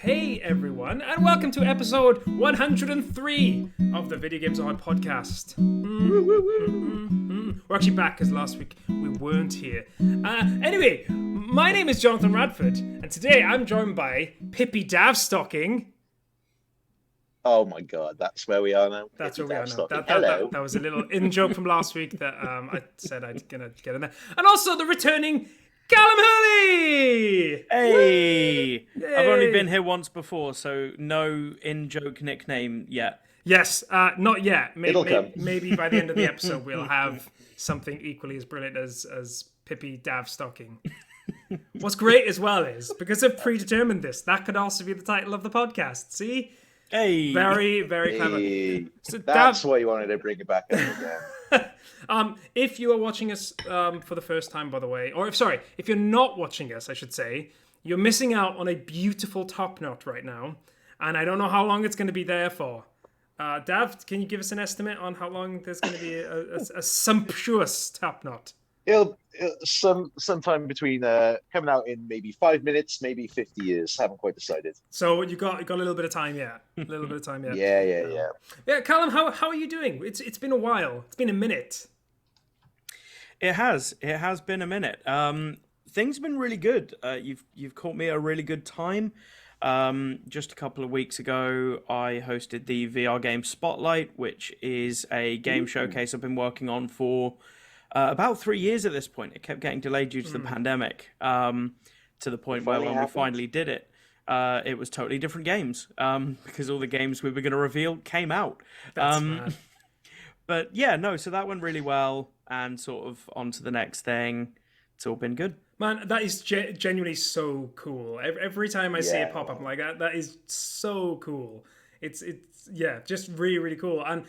Hey everyone, and welcome to episode 103 of the Video Games Ahoy Podcast. We're actually back because last week we weren't here. Anyway, my name is Jonathan Radford, and today I'm joined by Pippi Davstocking. Oh my god, that's where we are now. That's where we are now. Hello. That was a little in-joke from last week that I said I'd gonna get in there. And also the returning Callum Hurley! Hey! I've only been here once before, so no in-joke nickname yet. Yes, not yet. It'll come. Maybe by the end of the episode we'll have something equally as brilliant as Pippi Davstocking. What's great as well is, because I've predetermined this, that could also be the title of the podcast. See? Hey! Very, very clever. Hey, so that's why you wanted to bring it back up again. If you are watching us for the first time, by the way, or if you're not watching us, I should say, you're missing out on a beautiful top knot right now, and I don't know how long it's going to be there for. Dav, can you give us an estimate on how long there's going to be a sumptuous top knot? It'll sometime between coming out in maybe 5 minutes, maybe 50 years. Haven't quite decided. So you got a little bit of time yet. Yeah. Yeah, Callum, how are you doing? It's been a while. It's been a minute. It has been a minute. Things have been really good. You've caught me at a really good time. Just a couple of weeks ago, I hosted the VR Game Spotlight, which is a game showcase I've been working on for about 3 years at this point. It kept getting delayed due to the pandemic, to the point where when we finally did it, it was totally different games, because all the games we were going to reveal came out. That's mad. But yeah, no, so that went really well, and sort of on to the next thing. It's all been good. Man, that is genuinely so cool. Every time I see it pop up, I'm like, that is so cool. It's just really, really cool. And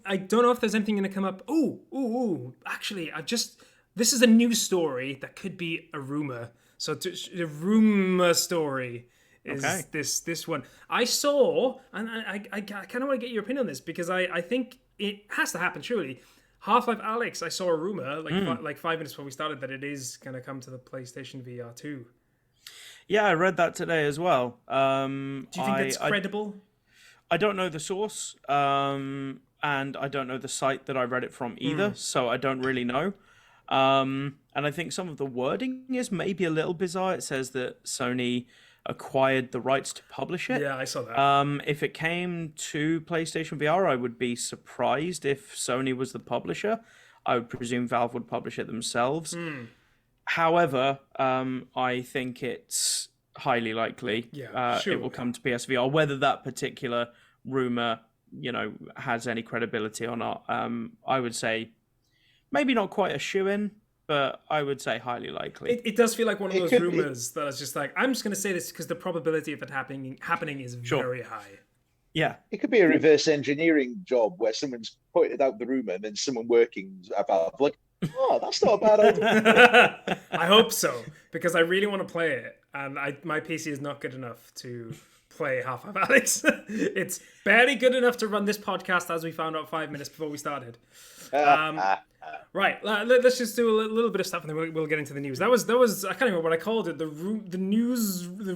I don't know if there's anything going to come up. Actually, this is a news story that could be a rumor. So the rumor story is this one. I saw, and I kind of want to get your opinion on this, because I think it has to happen, surely. Half-Life Alyx, I saw a rumor like 5 minutes before we started that it is going to come to the PlayStation VR 2. Yeah, I read that today as well. Do you think that's credible? I don't know the source, and I don't know the site that I read it from either, so I don't really know. And I think some of the wording is maybe a little bizarre. It says that Sony acquired the rights to publish it. Yeah, I saw that. If it came to PlayStation VR, I would be surprised if Sony was the publisher. I would presume Valve would publish it themselves. However, I think it's highly likely it will come to PSVR. Whether that particular rumor, has any credibility or not, I would say maybe not quite a shoo-in, but I would say highly likely. It does feel like one of those rumors that is just like, I'm just going to say this because the probability of it happening is very high. Yeah. It could be a reverse engineering job where someone's pointed out the rumor and then someone working about like, oh, that's not a bad idea. I hope so, because I really want to play it, and my PC is not good enough to play Half-Life Alyx. It's barely good enough to run this podcast, as we found out 5 minutes before we started. Right, let's just do a little bit of stuff, and then we'll get into the news. That was I can't remember what I called it. The rumor news. The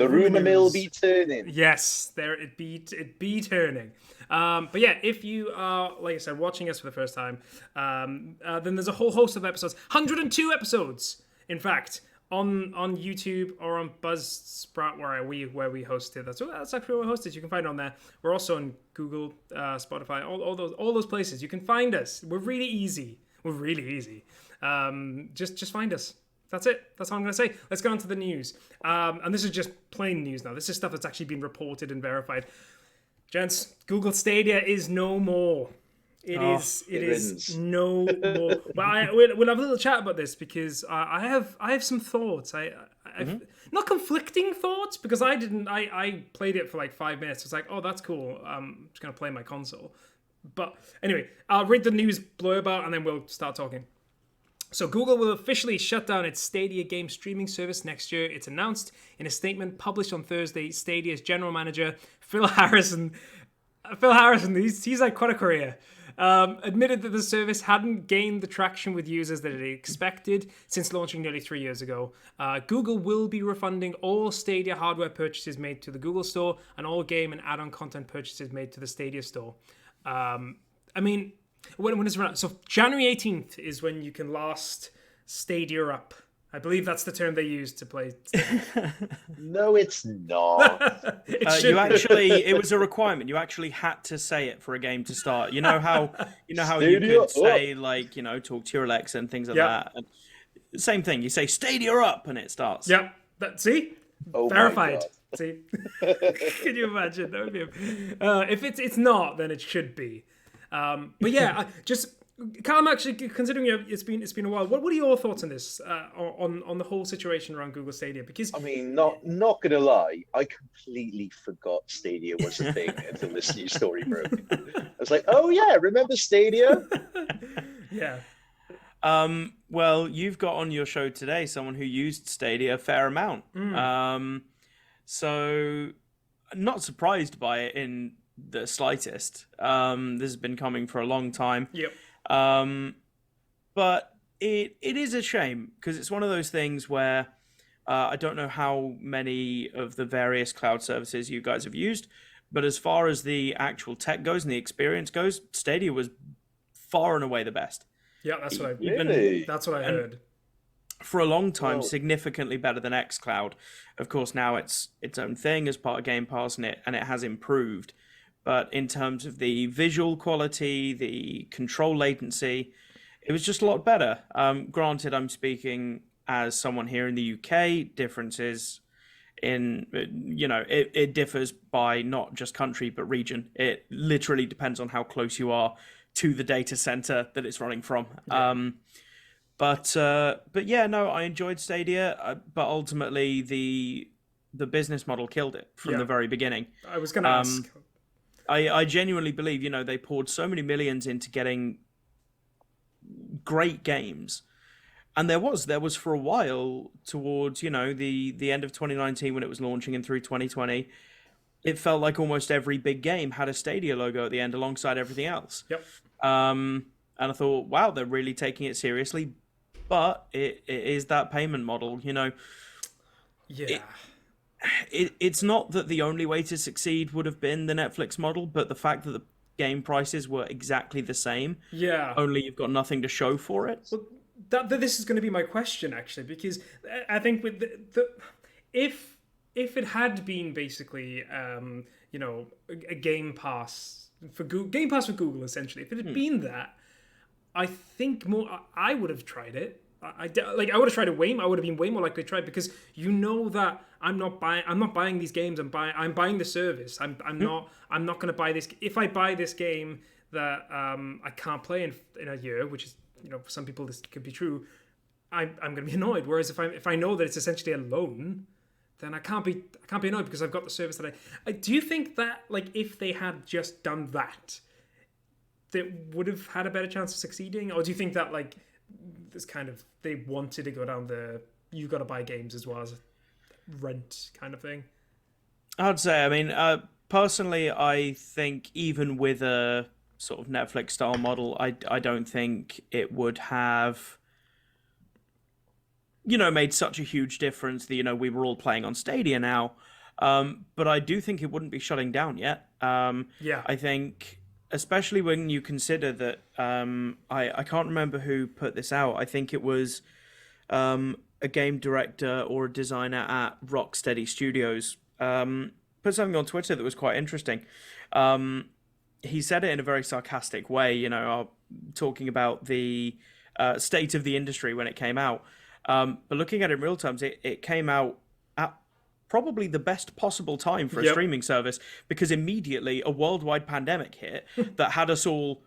rumor mill be turning. Yes, it be turning. But yeah, if you are, like I said, watching us for the first time, then there's a whole host of episodes, 102 episodes, in fact, on YouTube or on Buzzsprout where we hosted. That's actually where we hosted. You can find it on there. We're also on Google, Spotify, all those places. You can find us. We're really easy. Just find us. That's it. That's all I'm going to say. Let's get on to the news. And this is just plain news now. This is stuff that's actually been reported and verified. Gents, Google Stadia is no more. It is no more. But we'll have a little chat about this, because I have some thoughts. I've not conflicting thoughts, because I played it for like 5 minutes. It's like, oh, that's cool. I'm just gonna play my console. But anyway, I'll read the news blurb out and then we'll start talking. So Google will officially shut down its Stadia game streaming service next year. It's announced in a statement published on Thursday. Stadia's general manager Phil Harrison, he's had quite a career. admitted that the service hadn't gained the traction with users that it expected since launching nearly 3 years ago. Google will be refunding all Stadia hardware purchases made to the Google Store and all game and add-on content purchases made to the Stadia Store. I mean, when is it around? So January 18th is when you can last Stadia up. I believe that's the term they use to play Stadia. No, it's not. It was a requirement. You actually had to say it for a game to start. You know how you Stadia could say, like, talk to your Alexa and things like Yep. that. And same thing. You say Stadia up and it starts. Yep. See? Oh my Verified. God. See? Can you imagine? That would be. If it's not, then it should be. But yeah, Callum, actually, considering it's been a while, what are your thoughts on this, on the whole situation around Google Stadia? Because I mean, not gonna lie, I completely forgot Stadia was a thing until this news story broke. I was like, oh yeah, remember Stadia? yeah, Well, you've got on your show today someone who used Stadia a fair amount. So not surprised by it in the slightest. This has been coming for a long time. yep, But it is a shame because it's one of those things where I don't know how many of the various cloud services you guys have used, but as far as the actual tech goes and the experience goes, Stadia was far and away the best. yeah. That's what Really? that's what I heard. For a long time, Well- significantly better than xCloud. Of course, now it's its own thing as part of Game Pass, and it has improved. But in terms of the visual quality, the control latency, it was just a lot better. Granted, I'm speaking as someone here in the UK. Differences in, it differs by not just country, but region. It literally depends on how close you are to the data center that it's running from. Yeah. But yeah, no, I enjoyed Stadia, but ultimately the business model killed it from the very beginning. I was going to ask. I genuinely believe, they poured so many millions into getting great games. And there was for a while towards, the end of 2019 when it was launching and through 2020, it felt like almost every big game had a Stadia logo at the end alongside everything else. Yep. And I thought, wow, they're really taking it seriously. But it is that payment model, Yeah. It's not that the only way to succeed would have been the Netflix model, but the fact that the game prices were exactly the same, Yeah. only you've got nothing to show for it. Well, this is going to be my question, actually, because I think with if it had been basically a Game Pass for Google, essentially, if it had been that, I think I would have tried it. I would have tried it I would have been way more likely to try it, because that I'm not buying these games. I'm buying the service. I'm not going to buy this. If I buy this game that I can't play in a year, which is, for some people this could be true, I'm going to be annoyed. Whereas if I know that it's essentially a loan, then I can't be annoyed because I've got the service that I do you think that, like, if they had just done that, they would have had a better chance of succeeding? Or do you think that, like, this kind of, they wanted to go down the you've got to buy games as well as rent kind of thing? I'd say, personally, I think even with a sort of Netflix style model, I don't think it would have, made such a huge difference that, we were all playing on Stadia now. But I do think it wouldn't be shutting down yet. Yeah. I think, especially when you consider that, I can't remember who put this out. I think it was a game director or a designer at Rocksteady Studios put something on Twitter that was quite interesting. He said it in a very sarcastic way, talking about the state of the industry when it came out. But looking at it in real terms, it came out at probably the best possible time for a streaming service, because immediately a worldwide pandemic hit that had us all,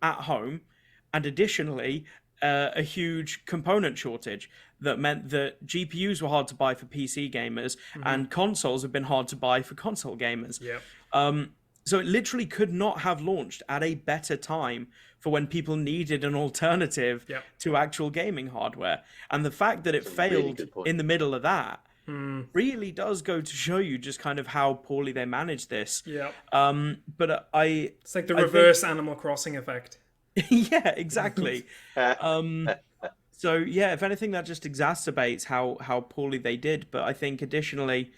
at home, and additionally a huge component shortage that meant that GPUs were hard to buy for PC gamers and consoles have been hard to buy for console gamers. So it literally could not have launched at a better time for when people needed an alternative to actual gaming hardware. And the fact that it failed in the middle of that really does go to show you just kind of how poorly they managed this. Yeah. But it's like the reverse Animal Crossing effect. Yeah, exactly. So yeah, if anything, that just exacerbates how poorly they did. But I think additionally,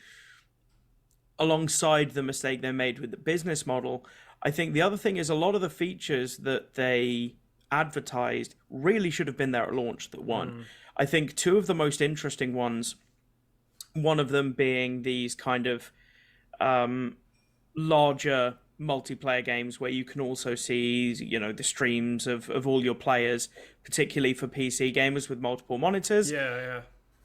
alongside the mistake they made with the business model, I think the other thing is a lot of the features that they advertised really should have been there at launch that won. I think two of the most interesting ones, one of them being these kind of larger multiplayer games where you can also see, the streams of all your players, particularly for PC gamers with multiple monitors. Yeah.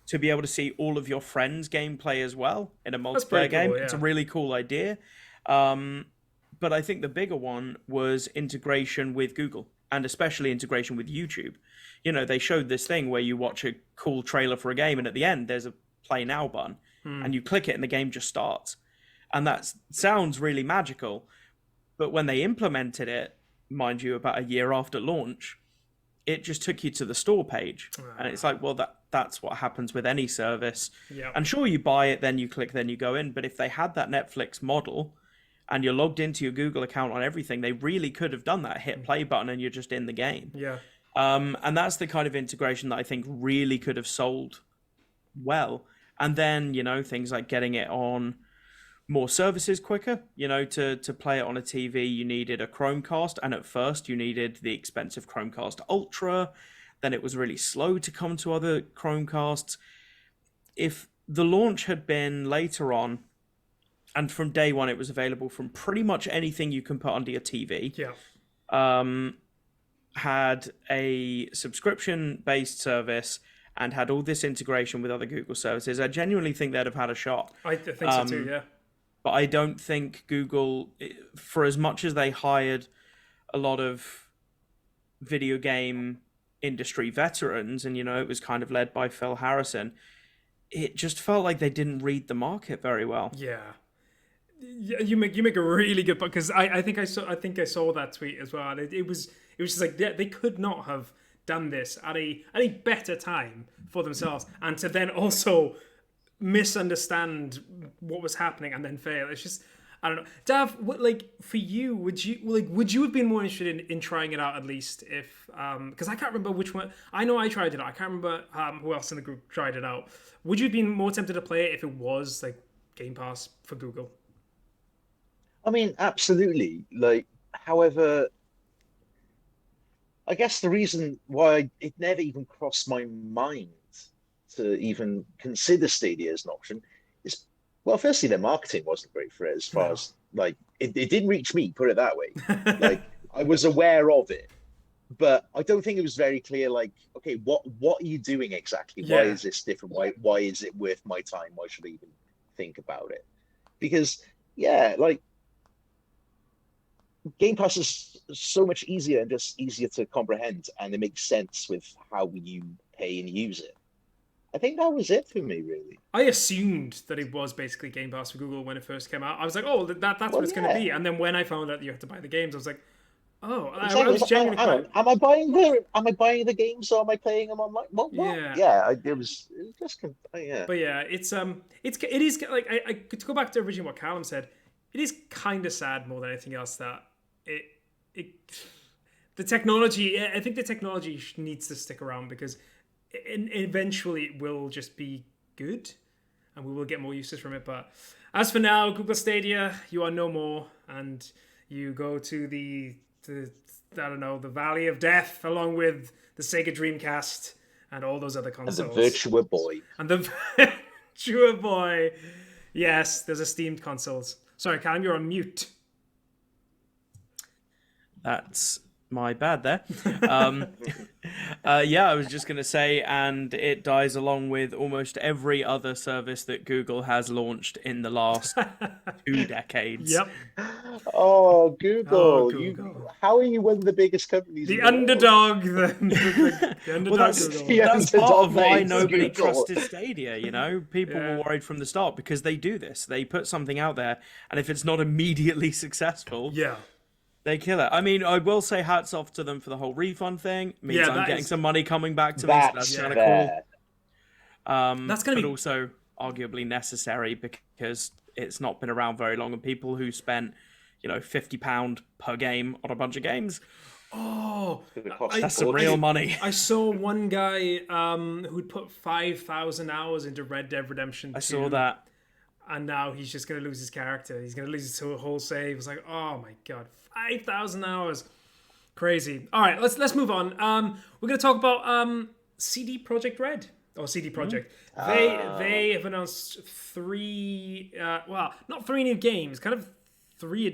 To be able to see all of your friends' gameplay as well in a multiplayer game. Cool, yeah. It's a really cool idea. But I think the bigger one was integration with Google, and especially integration with YouTube. They showed this thing where you watch a cool trailer for a game, and at the end, there's a play now button, and you click it, and the game just starts. And that sounds really magical. But when they implemented it, mind you, about a year after launch, it just took you to the store page. And it's like, well, that's what happens with any service. Yeah. And sure, you buy it, then you click, then you go in. But if they had that Netflix model and you're logged into your Google account on everything, they really could have done that. Hit play button and you're just in the game. Yeah. And that's the kind of integration that I think really could have sold well. And then, things like getting it on more services quicker. To play it on a TV, you needed a Chromecast, and at first you needed the expensive Chromecast Ultra. Then it was really slow to come to other Chromecasts. If the launch had been later on, and from day one it was available from pretty much anything you can put under your TV, had a subscription-based service, and had all this integration with other Google services, I genuinely think they'd have had a shot. I think so too, yeah. But I don't think Google, for as much as they hired a lot of video game industry veterans, and it was kind of led by Phil Harrison, it just felt like they didn't read the market very well. Yeah, you make a really good point, because I think I saw that tweet as well. And it was just like they could not have done this at a better time for themselves, and to then also misunderstand what was happening and then fail. It's just, I don't know. Dav, for you, would you have been more interested in trying it out, at least, if because I can't remember which one. I know I tried it out. I can't remember who else in the group tried it out. Would you have been more tempted to play it if it was like Game Pass for Google? I mean, absolutely. However, I guess the reason why it never even crossed my mind to even consider Stadia as an option is, well, firstly, their marketing wasn't great for it, as far as it didn't reach me, put it that way. I was aware of it, but I don't think it was very clear, okay, what are you doing exactly? Why is this different? Why is it worth my time? Why should I even think about it? Because Game Pass is so much easier and just easier to comprehend, and it makes sense with how you pay and use it. I think that was it for me, really. I assumed that it was basically Game Pass for Google when it first came out. I was like, oh, that's what it's going to be. And then when I found out you have to buy the games, I was like, oh, exactly. I was genuinely am I buying the games, or am I playing them online? What? It was just But yeah, it is like I to go back to originally what Callum said. It is kind of sad more than anything else that the technology. I think the technology needs to stick around, because eventually it will just be good and we will get more uses from it. But as for now, Google Stadia, you are no more, and you go to the Valley of Death, along with the Sega Dreamcast and all those other consoles. And the Virtua Boy. And the Virtua Boy. Yes, there's a Steamed consoles. Sorry, Callum, you're on mute. That's my bad there. I was just going to say, and it dies along with almost every other service that Google has launched in the last 2 decades. Yep. Oh, Google. How are you one of the biggest companies? The underdog. The underdog. Well, that's part of why nobody trusted Stadia, People were worried from the start, because they do this. They put something out there, and if it's not immediately successful... they kill it. I mean, I will say hats off to them for the whole refund thing. It means I'm getting some money coming back to me, so that's kind of cool. That's going to be also arguably necessary because it's not been around very long, and people who spent, £50 per game on a bunch of games, Oh, that's some real money. I saw one guy who'd put 5,000 hours into Red Dead Redemption 2. I saw that. And now he's just going to lose his character. He's going to lose his whole save. It's like, oh my god, 5,000 hours. Crazy. All right, let's move on. We're going to talk about CD Projekt Red. Or CD Projekt. They have announced three, not three new games, kind of three,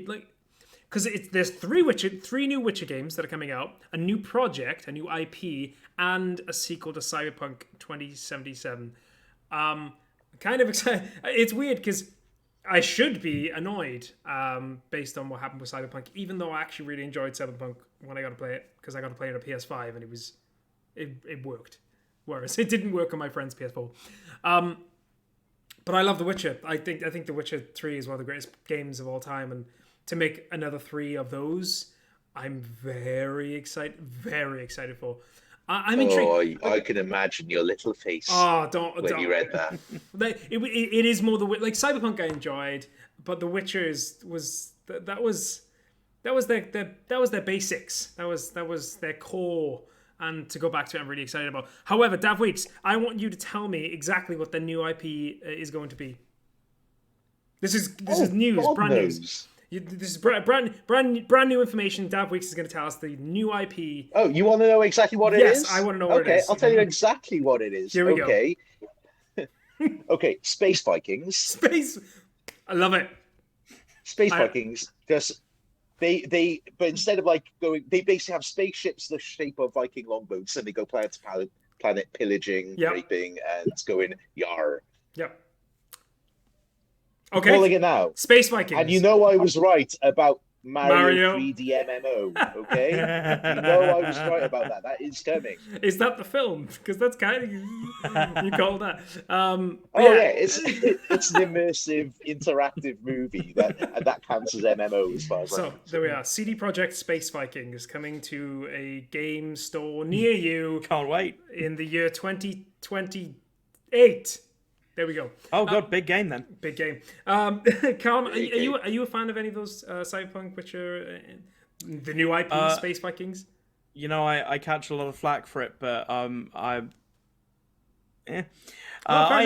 because there's three new Witcher games that are coming out, a new project, a new IP, and a sequel to Cyberpunk 2077. Kind of excited. It's weird because I should be annoyed based on what happened with Cyberpunk, even though I actually really enjoyed Cyberpunk when I got to play it, because I got to play it on a PS5 and it worked, whereas it didn't work on my friend's PS4. But I love The Witcher. I think The Witcher 3 is one of the greatest games of all time, and to make another 3 of those, I'm very excited for. I'm intrigued. Oh, I can imagine your little face when you read that. It is more like Cyberpunk I enjoyed, but The Witcher was their basics. That was their core, and to go back to it, I'm really excited about. However, Dav Weeks, I want you to tell me exactly what the new IP is going to be. This is news, God brand knows. news. This is brand new information. Dav Weeks is going to tell us the new IP. Oh, you want to know exactly what it is? Yes, I want to know what it is. Okay, I'll tell you exactly what it is. Here we go. Okay, Space Vikings. I love it. Space Vikings, because but instead of going, they basically have spaceships the shape of Viking longboats, and they go planet to planet pillaging, raping, and going yar. Yep. Okay. Calling it now. Space Vikings. And I was right about Mario 3D MMO, okay? I was right about that. That is coming. Is that the film? Because that's kind of... you call that. It's an immersive, interactive movie that counts as MMO as far as So, there we are. CD Projekt Space Vikings coming to a game store near you. Can't wait. In the year 2028. There we go. Oh god, big game then. Big game. Callum, are you a fan of any of those Cyberpunk, Witcher, the new IP, Space Vikings? I catch a lot of flack for it, but I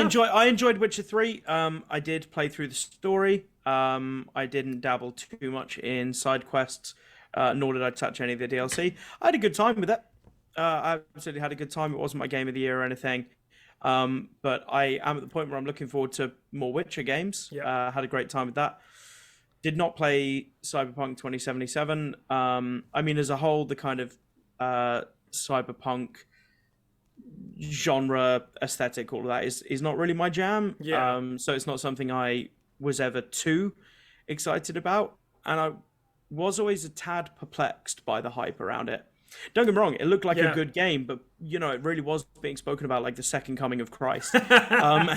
enjoyed Witcher 3. I did play through the story. I didn't dabble too much in side quests, nor did I touch any of the DLC. I had a good time with it. I absolutely had a good time. It wasn't my game of the year or anything. But I am at the point where I'm looking forward to more Witcher games. Yeah. Had a great time with that. Did not play Cyberpunk 2077. As a whole, the kind of cyberpunk genre aesthetic, all of that is not really my jam. Yeah. So it's not something I was ever too excited about, and I was always a tad perplexed by the hype around it. Don't get me wrong, it looked like a good game, but it really was being spoken about like the second coming of Christ. And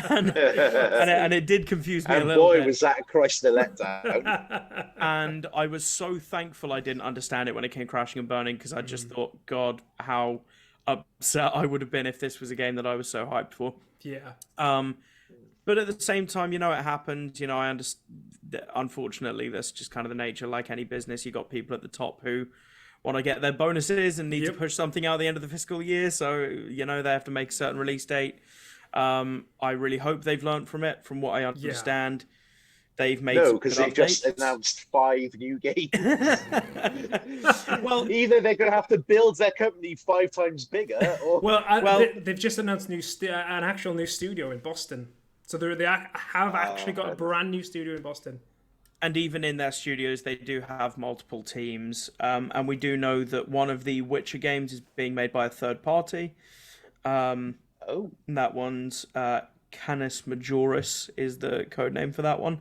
it did confuse me a little bit. And boy, was that Christ a letdown. And I was so thankful I didn't understand it when it came crashing and burning, because I just thought, God, how upset I would have been if this was a game that I was so hyped for. Yeah. But at the same time, it happened. I understand. Unfortunately, that's just kind of the nature. Like any business, you got people at the top who want to get their bonuses and need to push something out at the end of the fiscal year. So, they have to make a certain release date. I really hope they've learned from it. From what I understand, they've made because they've just announced 5 new games. Well, either they're going to have to build their company 5 times bigger, or they've just announced an actual new studio in Boston. So they have actually got a brand new studio in Boston. And even in their studios, they do have multiple teams. And we do know that one of the Witcher games is being made by a third party. And that one's Canis Majoris is the code name for that one.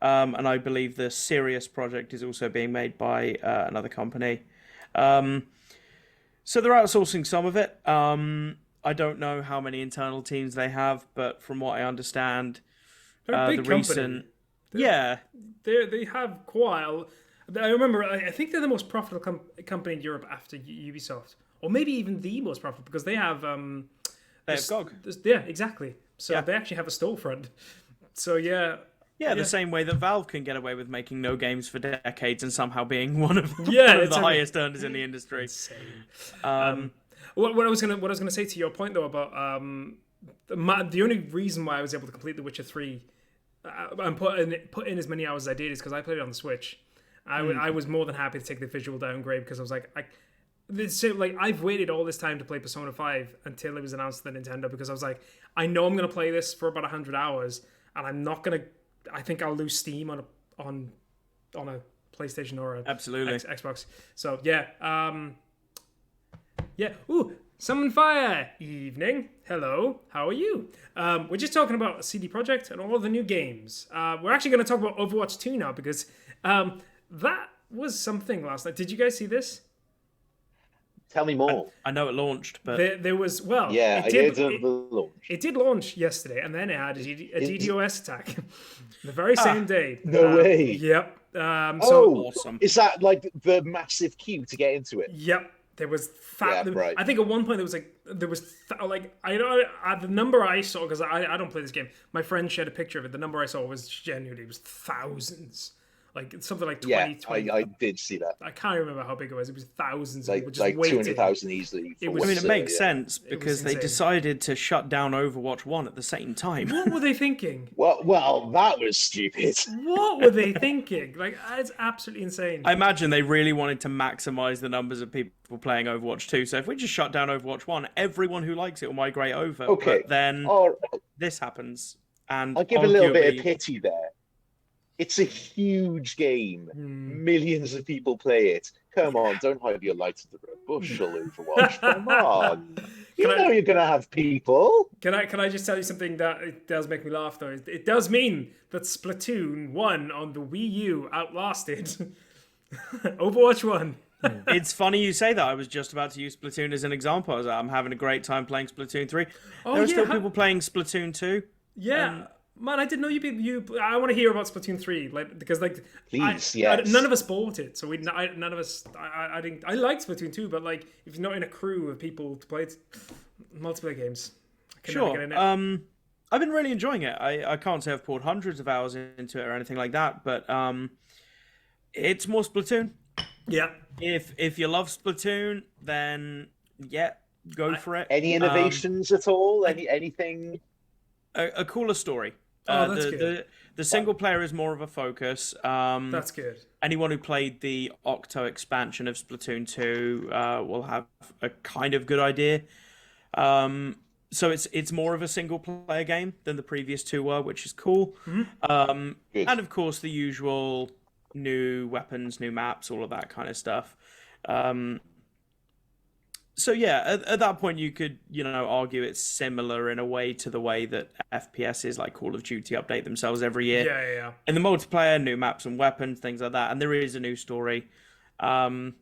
And I believe the Sirius project is also being made by another company. So they're outsourcing some of it. I don't know how many internal teams they have, but from what I understand, they're a big company. They have quite. I remember. I think they're the most profitable company in Europe after Ubisoft, or maybe even the most profitable, because they have. They have GOG. Yeah, exactly. So they actually have a storefront. So yeah, the same way that Valve can get away with making no games for decades and somehow being one of the highest earners in the industry. Insane. What I was gonna say to your point though about the only reason why I was able to complete The Witcher 3 and put in as many hours as I did is because I played it on the Switch. I was more than happy to take the visual downgrade because I was like, I've waited all this time to play Persona 5 until it was announced to the Nintendo, because I was like, I know I'm gonna play this for about 100 hours, and I'm not gonna. I think I'll lose steam on a PlayStation or a Xbox. So yeah. Ooh, Summon Fire. Evening. Hello. How are you? We're just talking about CD Projekt and all of the new games. We're actually going to talk about Overwatch 2 now, because that was something last night. Did you guys see this? Tell me more. I know it launched, but there was I did the launch. It did launch yesterday, and then it had a DDoS attack the very same day. No way. Yep. Awesome. Is that like the massive queue to get into it? Yep. There was right. I think at one point there was I don't the number I saw, because I don't play this game. My friend shared a picture of it. The number I saw was genuinely, it was thousands. Like something like 20. I did see that. I can't remember how big it was. It was thousands. Like, of people just waiting. 200,000 easily. It makes sense because they decided to shut down Overwatch 1 at the same time. What were they thinking? Well, that was stupid. What were they thinking? Like, it's absolutely insane. I imagine they really wanted to maximize the numbers of people playing Overwatch 2. So if we just shut down Overwatch 1, everyone who likes it will migrate over. Okay. But then this happens. And I'll give a little bit of pity there. It's a huge game. Millions of people play it. Come on, don't hide your light under a bushel, Overwatch. Come on. You're going to have people. Can I just tell you something that it does make me laugh, though? It does mean that Splatoon 1 on the Wii U outlasted Overwatch 1. It's funny you say that. I was just about to use Splatoon as an example. I'm having a great time playing Splatoon 3. There are still people playing Splatoon 2. Yeah. Man, I didn't know you. I want to hear about Splatoon 3, because please, yes. None of us bought it, so none of us. I didn't. I liked Splatoon 2, but like, if you're not in a crew of people to play it, multiplayer games. Sure. I've been really enjoying it. I can't say I've poured hundreds of hours into it or anything like that, but it's more Splatoon. Yeah. If you love Splatoon, then go for it. Any innovations at all? Anything? A cooler story. That's good. The single player is more of a focus. That's good. Anyone who played the Octo expansion of Splatoon 2 will have a kind of good idea. So it's more of a single player game than the previous two were, which is cool. Mm-hmm. And of course the usual new weapons, new maps, all of that kind of stuff. So yeah, at that point you could, argue it's similar in a way to the way that FPSs like Call of Duty update themselves every year. Yeah. In the multiplayer, new maps and weapons, things like that, and there is a new story. So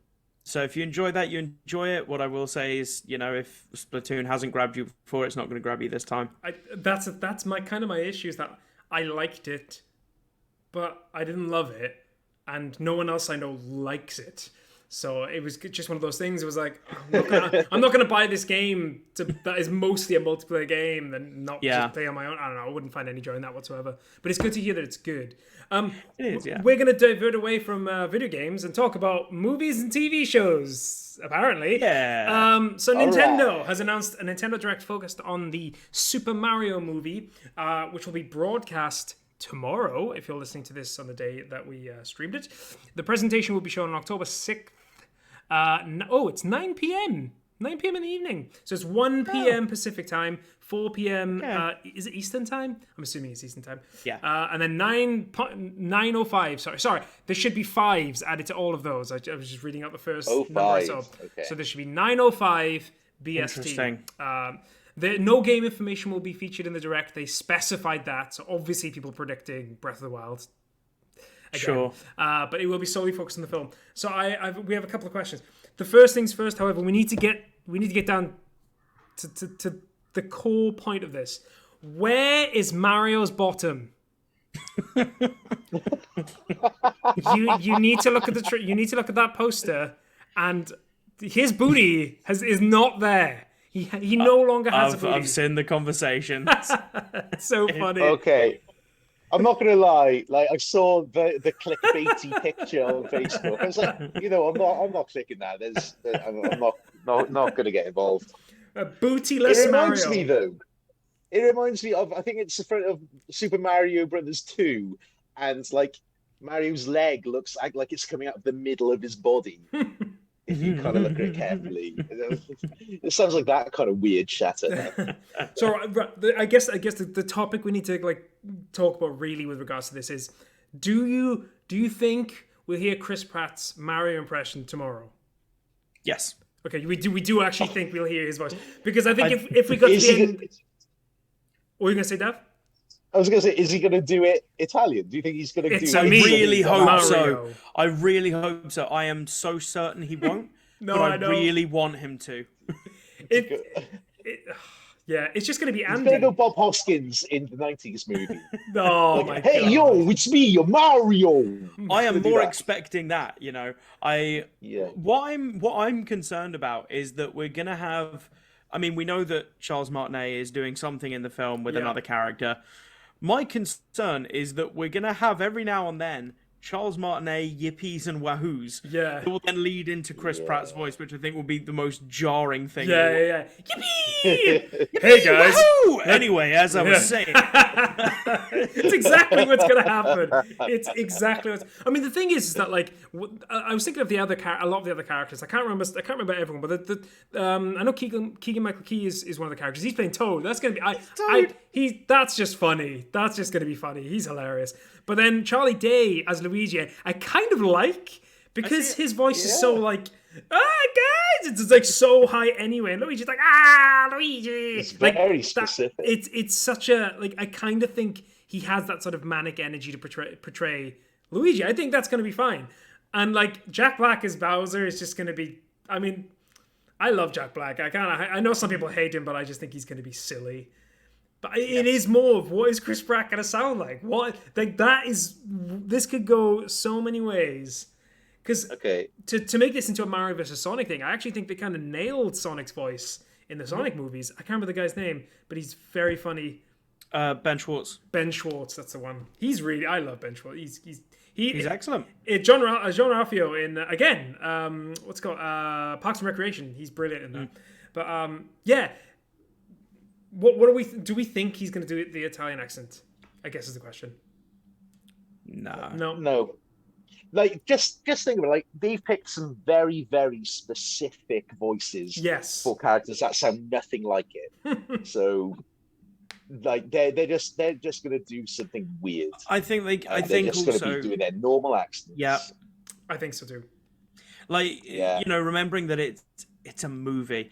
if you enjoy that, you enjoy it. What I will say is, if Splatoon hasn't grabbed you before, it's not going to grab you this time. That's my issue, is that I liked it, but I didn't love it, and no one else I know likes it. So it was just one of those things. It was like, I'm not gonna buy this game that is mostly a multiplayer game and not just play on my own. I don't know. I wouldn't find any joy in that whatsoever. But it's good to hear that it's good. It is, yeah. We're gonna divert away from video games and talk about movies and TV shows. Apparently, yeah. So Nintendo has announced a Nintendo Direct focused on the Super Mario movie, which will be broadcast tomorrow, if you're listening to this on the day that we streamed it. The presentation will be shown on October 6th. It's 9 p.m. 9 p.m. in the evening. So it's 1 p.m. Pacific time, 4 p.m. Is it Eastern time? I'm assuming it's Eastern time. Yeah. And then 9:05. Sorry. There should be fives added to all of those. I was just reading out the first number I saw. Okay. So there should be 9:05 BST. Interesting. No game information will be featured in the Direct. They specified that. So obviously people predicting Breath of the Wild. Again. Sure. But it will be solely focused on the film. So we have a couple of questions. The first things first, however, we need to get down to the core point of this. Where is Mario's bottom? you need to look at you need to look at that poster, and his booty is not there. He no longer has a booty. I've seen the conversations. It's so funny. Okay. I'm not gonna lie. Like I saw the clickbaity picture on Facebook. I was like, I'm not clicking that. I'm not gonna get involved. A bootyless It reminds Mario. me though. It reminds me of, I think it's the front of Super Mario Brothers 2, and like Mario's leg looks like it's coming out of the middle of his body. If you kind of look at it carefully, it sounds like that kind of weird shatter. So I guess the topic we need to like talk about really with regards to this is, do you think we'll hear Chris Pratt's Mario impression tomorrow? Yes. Okay, we do actually think we'll hear his voice, because I think if we got to the end, what were you gonna say, Dav? I was going to say, is he going to do it Italian? Do you think he's going to do it? I really hope Mario. so. I really hope so. I am so certain he won't. No, but I I know. really want him to. Yeah, it's just going to be He's Andy. going to go Bob Hoskins in the 90s movie. Oh my Hey, God. yo, it's me, your Mario. I am Do more that. expecting that, Yeah. What I'm concerned about is that we're gonna have. I mean, we know that Charles Martinet is doing something in the film with another character. My concern is that we're gonna have every now and then Charles Martinet yippies and wahoos. Yeah. That will then lead into Chris Pratt's voice, which I think will be the most jarring thing. Yeah. Yippee! Hey guys. Wahoo! Anyway, as I was saying, It's exactly what's going to happen. It's exactly what's. I mean, the thing is that like I was thinking of a lot of the other characters. I can't remember everyone, but I know Keegan Michael Key is one of the characters. He's playing Toad. That's going to be that's just funny. That's just going to be funny. He's hilarious. But then Charlie Day as Luigi, I kind of like, because his voice is so like, guys, it's like so high anyway. And Luigi's like, Luigi. It's very specific. It's such a, like, I kind of think he has that sort of manic energy to portray Luigi. I think that's going to be fine. And like Jack Black as Bowser is just going to be, I mean, I love Jack Black. I know some people hate him, but I just think he's going to be silly. But it is more of, what is Chris Pratt going to sound like? This could go so many ways. Because to make this into a Mario vs. Sonic thing, I actually think they kind of nailed Sonic's voice in the Sonic movies. I can't remember the guy's name, but he's very funny. Ben Schwartz. Ben Schwartz, that's the one. I love Ben Schwartz. He's excellent. John Ralphio in, again, what's it called? Parks and Recreation. He's brilliant in that. But, yeah. Do we think he's going to do the Italian accent? I guess is the question. No. Like, just think about it. Like, they've picked some very, very specific voices for characters that sound nothing like it. So, like, they're just going to do something weird. I think they're just going to be doing their normal accents. Yeah, I think so too. Like, remembering that it's a movie.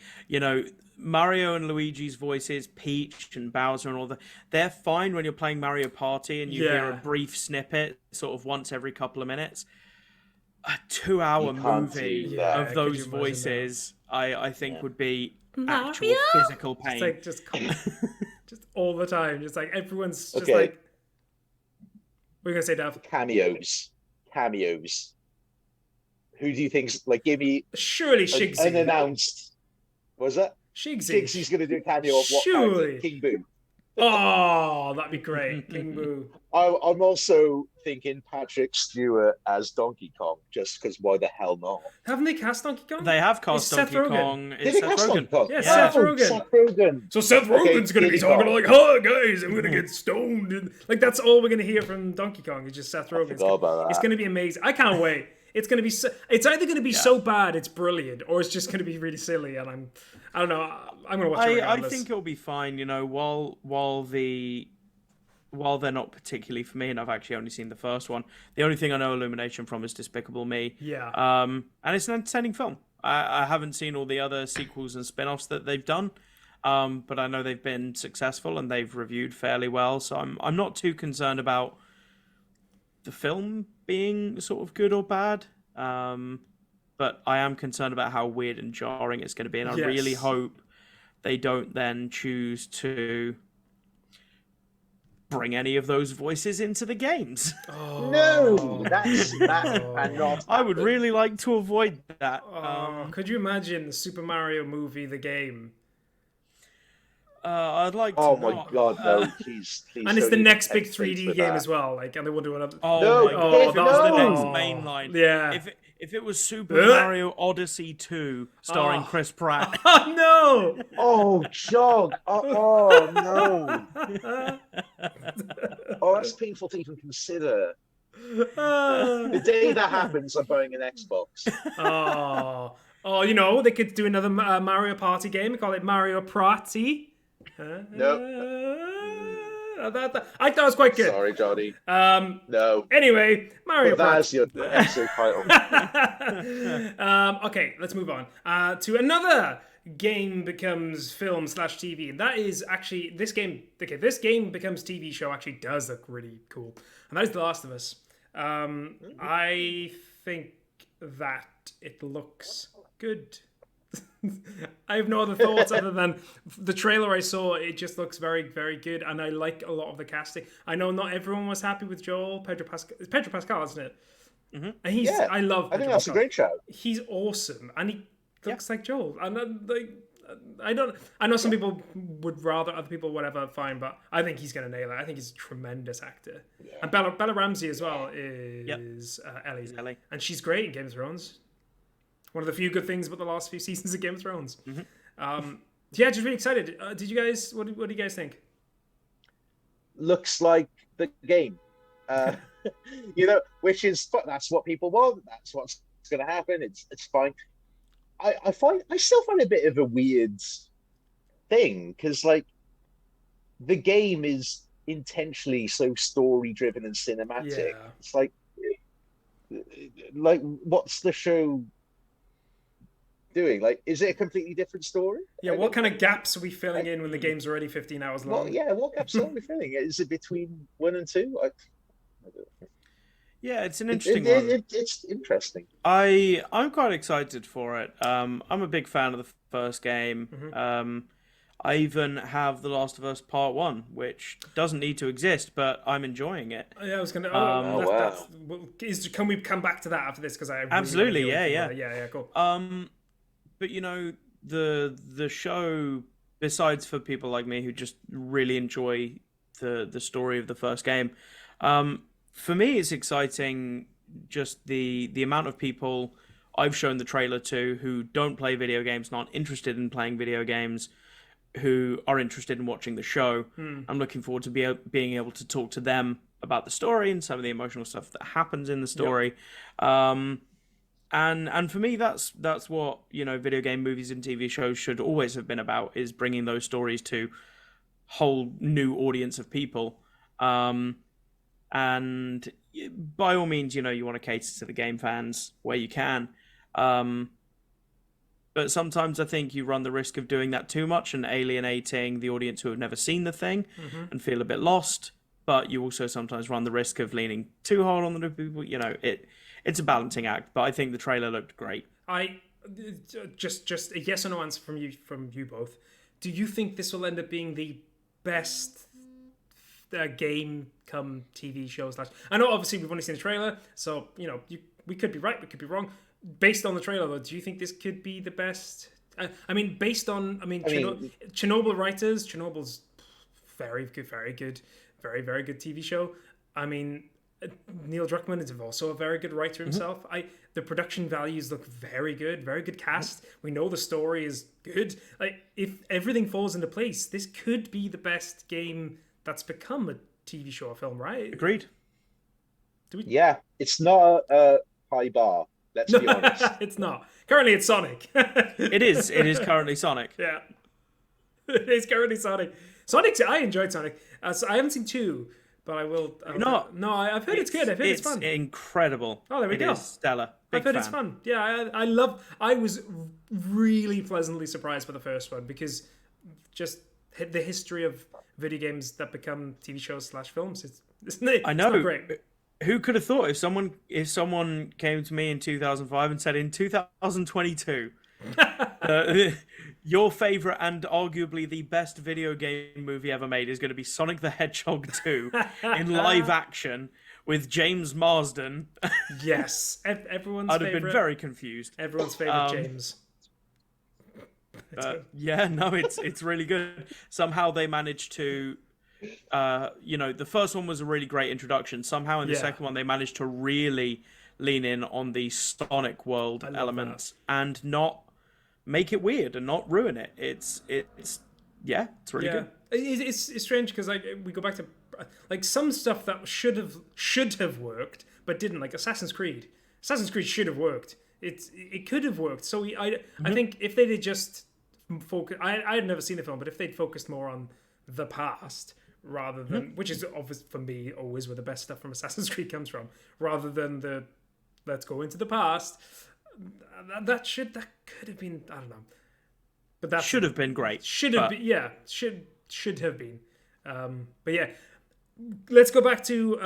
Mario and Luigi's voices, Peach and Bowser and all that, they're fine when you're playing Mario Party and you hear a brief snippet sort of once every couple of minutes. A 2-hour movie of those voices, I think would be actual physical pain. Just all the time. Just like everyone's just like... What are you going to say, Dav? Cameos. Who do you think's, like, give me... Surely Shigsy. Unannounced. What was that? Shigsy's going to do a cameo of what? Surely. King Boo. Oh, that'd be great. King Boo. I'm also thinking Patrick Stewart as Donkey Kong, just because why the hell not? Haven't they cast Donkey Kong? They have cast Donkey Kong. It's Seth Rogen. Yeah, Seth Rogen. So Seth Rogen's going to be talking like, "Hi guys, I'm going to get stoned." And, like, that's all we're going to hear from Donkey Kong. It's just Seth Rogen. It's going to be amazing. I can't wait. It's going to be. It's either going to be so bad it's brilliant, or it's just going to be really silly. And I don't know. I'm going to watch it regardless. I think it'll be fine. While they're not particularly for me, and I've actually only seen the first one. The only thing I know Illumination from is Despicable Me. Yeah. And it's an entertaining film. I haven't seen all the other sequels and spin-offs that they've done, but I know they've been successful and they've reviewed fairly well. So I'm not too concerned about the film being sort of good or bad. But I am concerned about how weird and jarring it's going to be, and I really hope they don't then choose to bring any of those voices into the games. No, that cannot. I would really like to avoid that. Could you imagine the Super Mario movie, the game, I'd like to Oh my not. god, no! Please. And it's don't the even next big tempt 3D fate with game that. as well. Like, and they want to do another. Oh No, my god! Dave, If it was the next no! mainline, Yeah. if it was Super Mario Odyssey 2 starring Chris Pratt, Oh no! Oh, Jog! Oh no! Oh, that's painful to even consider. The day that happens, I'm buying an Xbox. Oh, you know, they could do another Mario Party game. Call it Mario Party. No. I thought it was quite good. Sorry, Johnny. No. Anyway, Mario But that's Party. your episode title. Okay, let's move on to another game becomes film / TV, and that is actually this game. Okay, this game becomes TV show actually does look really cool, and that is The Last of Us. I think that it looks good. I have no other thoughts other than the trailer I saw. It just looks very, very good, and I like a lot of the casting. I know not everyone was happy with Joel. Pedro Pascal. It's Pedro Pascal, isn't it? Mm-hmm. And he's. Yeah, I love. I think that's a great show. He's awesome, and he looks like Joel. And I don't. I know some people would rather other people, whatever. Fine, but I think he's gonna nail it. I think he's a tremendous actor. Yeah. And Bella Ramsey as well is Ellie, and she's great in Game of Thrones. One of the few good things about the last few seasons of Game of Thrones. Mm-hmm. Yeah, just really excited. Did you guys? What do you guys think? Looks like the game, which is that's what people want. That's what's going to happen. It's fine. I still find it a bit of a weird thing because like the game is intentionally so story driven and cinematic. Yeah. It's like what's the show doing? Like, is it a completely different story? Yeah, what kind of gaps are we filling in when the game's already 15 hours long? Well, yeah, what gaps are we filling? Is it between 1 and 2? I don't know. Yeah, it's an interesting one. It's interesting. I'm quite excited for it. I'm a big fan of the first game. Mm-hmm. I even have The Last of Us Part 1, which doesn't need to exist, but I'm enjoying it. Yeah, I was going to... wow. Can we come back to that after this? Because I really absolutely, yeah, cool. But, the show, besides for people like me who just really enjoy the story of the first game, for me it's exciting just the amount of people I've shown the trailer to who don't play video games, not interested in playing video games, who are interested in watching the show. I'm looking forward to being able to talk to them about the story and some of the emotional stuff that happens in the story. Yep. And for me, that's what video game movies and TV shows should always have been about, is bringing those stories to whole new audience of people. And by all means, you want to cater to the game fans where you can. But sometimes I think you run the risk of doing that too much and alienating the audience who have never seen the thing and feel a bit lost. But you also sometimes run the risk of leaning too hard on the new people. It's a balancing act. But I think the trailer looked great. Just a yes or no answer from you both. Do you think this will end up being the best game come TV show / I know obviously we've only seen the trailer, so we could be right, we could be wrong. Based on the trailer, though, do you think this could be the best? Chernobyl writers. Chernobyl's very good, very good, very, very good TV show. I mean, Neil Druckmann is also a very good writer himself. The production values look very good cast. We know the story is good. Like, if everything falls into place, this could be the best game that's become a TV show or film, right? Agreed. Yeah, it's not a high bar. Let's be honest. It's not. Currently, it's Sonic. It is. It is currently Sonic. Yeah. It is currently Sonic. I enjoyed Sonic. So I haven't seen 2, but I will. No, I've heard it's good. I've heard it's fun. It's incredible. Oh, there we go. It is stellar. I've heard it's fun. Yeah, I was really pleasantly surprised by the first one because just the history of video games that become TV shows / films. It's not great. Who could have thought if someone came to me in 2005 and said in 2022 your favorite and arguably the best video game movie ever made is going to be Sonic the Hedgehog 2 in live action with James Marsden. Yes, everyone's I'd favorite. have been very confused. Everyone's favorite James. Yeah, no, it's really good. Somehow they managed to, the first one was a really great introduction. Somehow in the second one they managed to really lean in on the Sonic world elements and not make it weird and not ruin it. It's really good. It's strange because we go back to like some stuff that should have worked but didn't, like Assassin's Creed. Assassin's Creed should have worked. It could have worked. So I think if they did just focus, I had never seen the film, but if they'd focused more on the past rather than, which is obvious for me always where the best stuff from Assassin's Creed comes from, rather than the let's go into the past. That could have been, I don't know, but that should have been great. Should have been. But yeah, let's go back to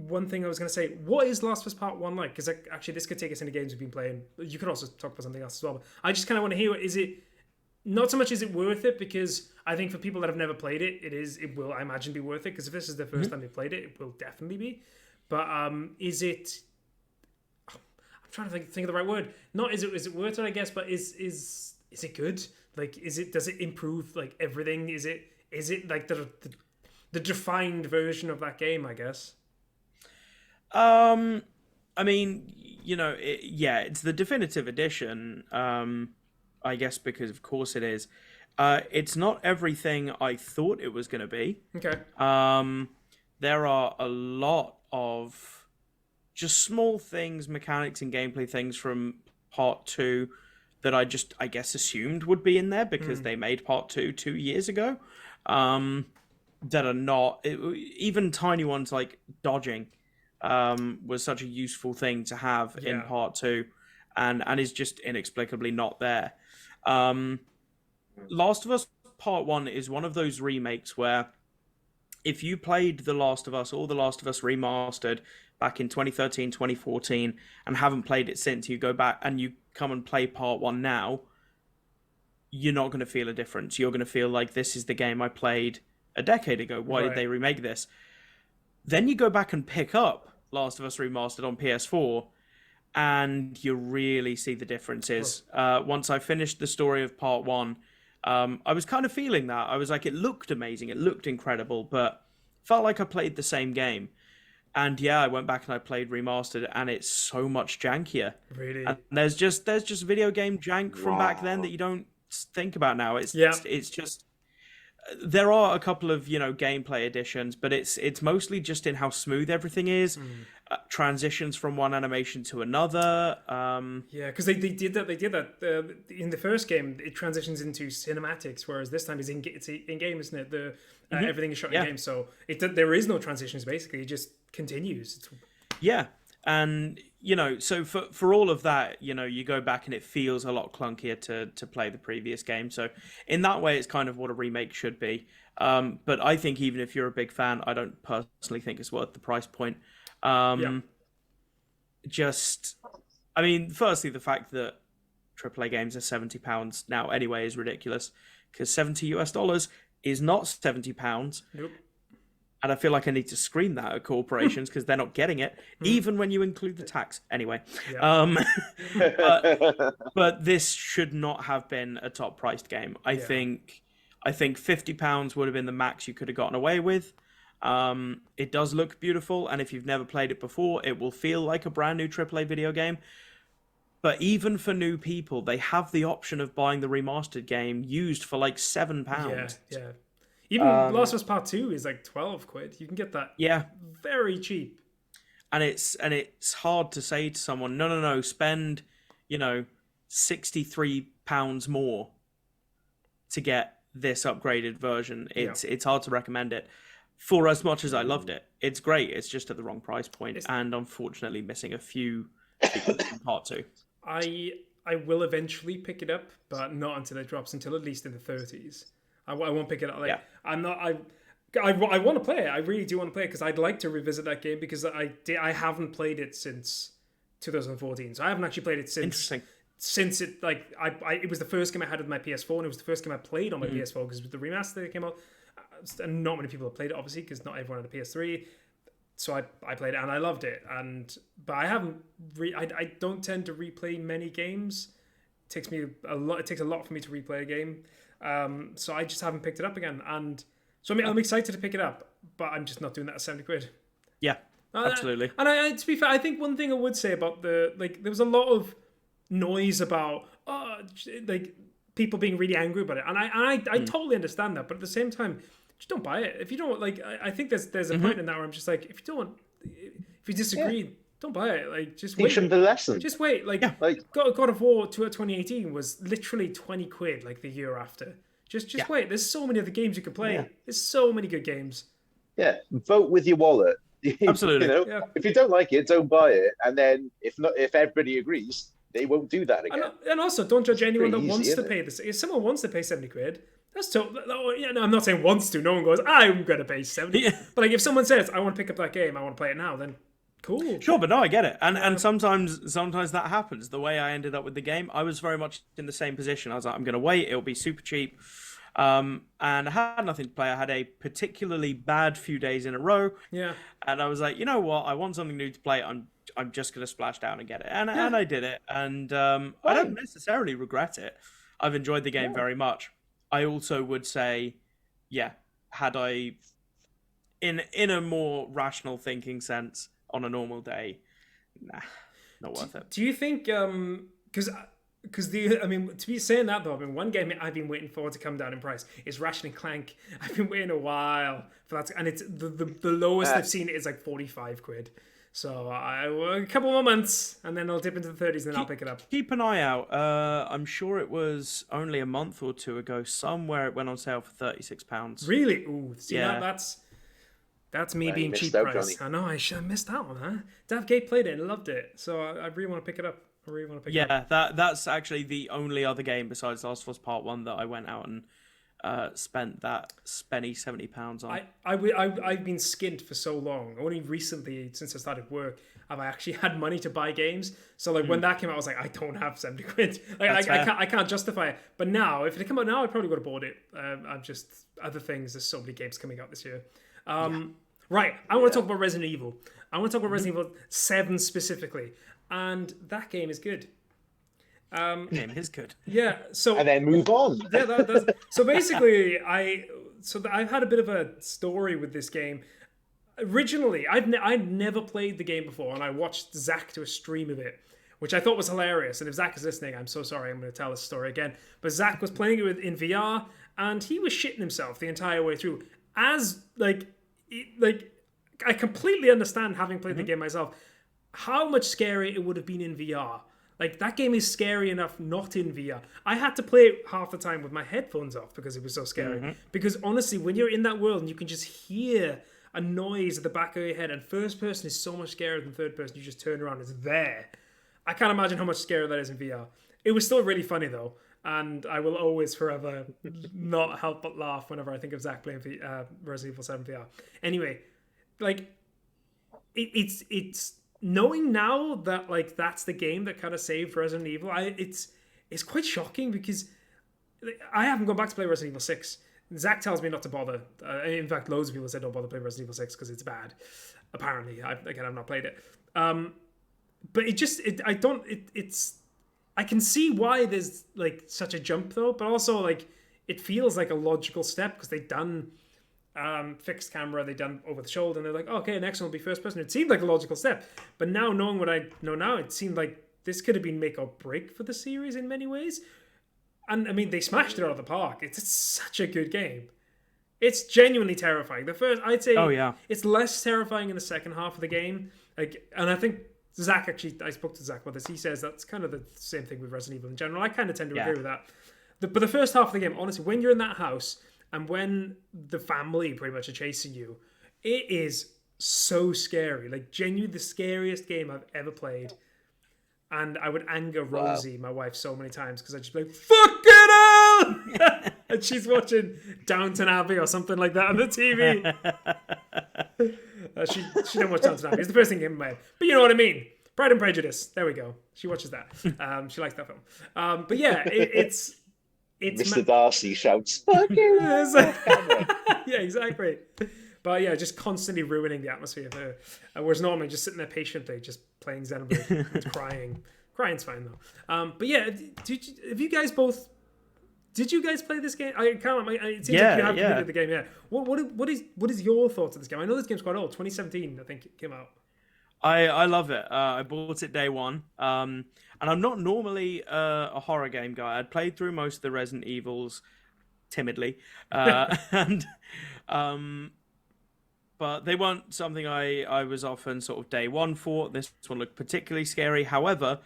one thing I was going to say. What is Last of Us Part 1 like? Because actually this could take us into games we've been playing. You could also talk about something else as well. But I just kind of want to hear, is it, not so much is it worth it, because I think for people that have never played it, it will, I imagine, be worth it, because if this is the first time they played it, it will definitely be. But is it, I'm trying to think of the right word. Not is it worth it, I guess, but is it good? Like, does it improve like everything? Is it like the defined version of that game, I guess? I mean, it's the definitive edition. I guess because of course it is. It's not everything I thought it was going to be. Okay. There are a lot of just small things, mechanics and gameplay things from Part 2 that I guess assumed would be in there because they made Part 2 2 years ago. That are not, even tiny ones like dodging was such a useful thing to have in Part 2 and is just inexplicably not there. Last of Us Part 1 is one of those remakes where if you played The Last of Us or The Last of Us Remastered back in 2013, 2014 and haven't played it since, you go back and you come and play Part 1 now, you're not going to feel a difference. You're going to feel like this is the game I played a decade ago. Why did they remake this? Then you go back and pick up Last of Us Remastered on PS4 and you really see the differences. Once I finished the story of Part 1, I was kind of feeling that. I was like, it looked amazing, it looked incredible, but felt like I played the same game. And I went back and I played Remastered and it's so much jankier. Really? And there's just video game jank from back then that you don't think about now. It's just, there are a couple of gameplay additions, but it's mostly just in how smooth everything is, transitions from one animation to another. Because they did that in the first game. It transitions into cinematics, whereas this time it's in game, isn't it? Everything is shot in game, so there is no transitions. Basically, it just continues. And so for all of that, you go back and it feels a lot clunkier to play the previous game. So in that way, it's kind of what a remake should be. But I think even if you're a big fan, I don't personally think it's worth the price point. Firstly, the fact that AAA games are £70 now anyway is ridiculous, because $70 is not £70. Nope. And I feel like I need to scream that at corporations because they're not getting it, even when you include the tax. Anyway, but this should not have been a top-priced game. I think £50 would have been the max you could have gotten away with. It does look beautiful, and if you've never played it before, it will feel like a brand new AAA video game. But even for new people, they have the option of buying the remastered game used for like £7. Yeah. Even Last of Us Part 2 is like £12. You can get that very cheap. And it's hard to say to someone, no, spend, £63 more to get this upgraded version. It's hard to recommend it. For as much as I loved it, it's great. It's just at the wrong price point, and unfortunately missing a few sequels in Part 2. I will eventually pick it up, but not until it drops, until at least in the 30s. I won't pick it up. I want to play it. I really do want to play it because I'd like to revisit that game, because I haven't played it since 2014. So I haven't actually played it since it it was the first game I had with my PS4, and it was the first game I played on my PS4 because with the remaster that came out, and not many people have played it obviously because not everyone had a PS3. So I played it and I loved it, but I haven't. I don't tend to replay many games takes me a lot. It takes a lot for me to replay a game. So I just haven't picked it up again. And so I'm excited to pick it up, but I'm just not doing that at 70 quid. Yeah, absolutely. And I, to be fair, I think one thing I would say about there was a lot of noise about people being really angry about it, and I totally understand that, but at the same time, just don't buy it. If you don't I think there's a point in that where I'm just like, if you disagree, don't buy it. Like, just wait. Teach them the lesson. Just wait. God of War 2018 was literally 20 quid like the year after. Just wait. There's so many other games you can play. Yeah. There's so many good games. Yeah, vote with your wallet. Absolutely. If you don't like it, don't buy it. And then if everybody agrees, they won't do that again. And also, don't judge anyone that wants to easy, pay this. If someone wants to pay 70 quid, that's I'm not saying wants to. No one goes, I'm going to pay 70. Yeah. But if someone says, I want to pick up that game, I want to play it now, then cool. Sure, but no, I get it. And sometimes that happens. The way I ended up with the game, I was very much in the same position. I was like, I'm going to wait. It'll be super cheap. And I had nothing to play. I had a particularly bad few days in a row. Yeah. And I was like, you know what? I want something new to play. I'm just going to splash down and get it. And I did it. And I don't necessarily regret it. I've enjoyed the game very much. I also would say, had I, in a more rational thinking sense, on a normal day, not worth it. Do you think, because to be saying that though, one game I've been waiting for to come down in price is Ratchet and Clank. I've been waiting a while for that, and it's the lowest I've seen it is like 45 quid. So a couple more months, and then I'll dip into the 30s, and then I'll pick it up. Keep an eye out. I'm sure it was only a month or two ago. Somewhere it went on sale for £36. Really? Ooh, see, that's me being cheap price. Johnny. I know, I missed that one, huh? Dav Gate played it and loved it, so I really want to pick it up. That's actually the only other game besides Last of Us Part 1 that I went out and spent that spenny £70 on. I've been skint for so long. Only recently, since I started work, have I actually had money to buy games. So when that came out, I was like, I don't have 70 quid. I can't justify it. But now, if it had come out now, I probably would have bought it. I'm just other things. There's so many games coming out this year. Right, I want to talk about Resident Evil. I want to talk about Resident Evil 7 specifically. And that game is good. Game is good. Yeah. So and then move on. So basically, I've had a bit of a story with this game. Originally, I'd never played the game before, and I watched Zach do a stream of it, which I thought was hilarious. And if Zach is listening, I'm so sorry. I'm going to tell this story again. But Zach was playing it in VR, and he was shitting himself the entire way through. I completely understand, having played the game myself, how much scarier it would have been in VR. Like, that game is scary enough not in VR. I had to play it half the time with my headphones off because it was so scary. Because honestly, when you're in that world and you can just hear a noise at the back of your head, and first person is so much scarier than third person, you just turn around, it's there. I can't imagine how much scarier that is in VR. It was still really funny though, and I will always forever not help but laugh whenever I think of Zach playing Resident Evil 7 VR. Anyway, like, it's knowing now that, like, that's the game that kind of saved Resident Evil, it's quite shocking because I haven't gone back to play Resident Evil 6. Zach tells me not to bother. In fact, loads of people said don't bother playing Resident Evil 6 because it's bad. Apparently, I've not played it. But I can see why there's, like, such a jump though, but also, like, it feels like a logical step because they've done fixed camera, they've done over the shoulder, and they're like, okay, next one will be first person. It seemed like a logical step, but now knowing what I know now, it seemed like this could have been make or break for the series in many ways. And I mean, they smashed it out of the park. It's such a good game. It's genuinely terrifying. The first, I'd say, it's less terrifying in the second half of the game. Like, and I think Zach I spoke to Zach about this. He says that's kind of the same thing with Resident Evil in general. I kind of tend to agree with that. But the first half of the game, honestly, when you're in that house and when the family pretty much are chasing you, it is so scary. Like, genuinely the scariest game I've ever played. And I would anger Rosie, my wife, so many times because I'd just be like, fucking hell! And she's watching Downton Abbey or something like that on the TV. She didn't watch Downton Abbey. It's the first thing that came in my head. But you know what I mean. Pride and Prejudice. There we go. She watches that. She likes that film. But yeah, it's Mr. Darcy shouts, fucking hell! Yeah, exactly. But yeah, just constantly ruining the atmosphere of her. Whereas normally just sitting there patiently, just playing Xenoblade, and crying Crying's fine though. But yeah, have you guys both? Did you guys play this game? I can't. It seems like you have completed the game. Yeah. What is your thoughts of this game? I know this game's quite old. 2017, I think it came out. I love it. I bought it day one. And I'm not normally a horror game guy. I'd played through most of the Resident Evils timidly, and but they weren't something I was often sort of day one for. This one looked particularly scary. However,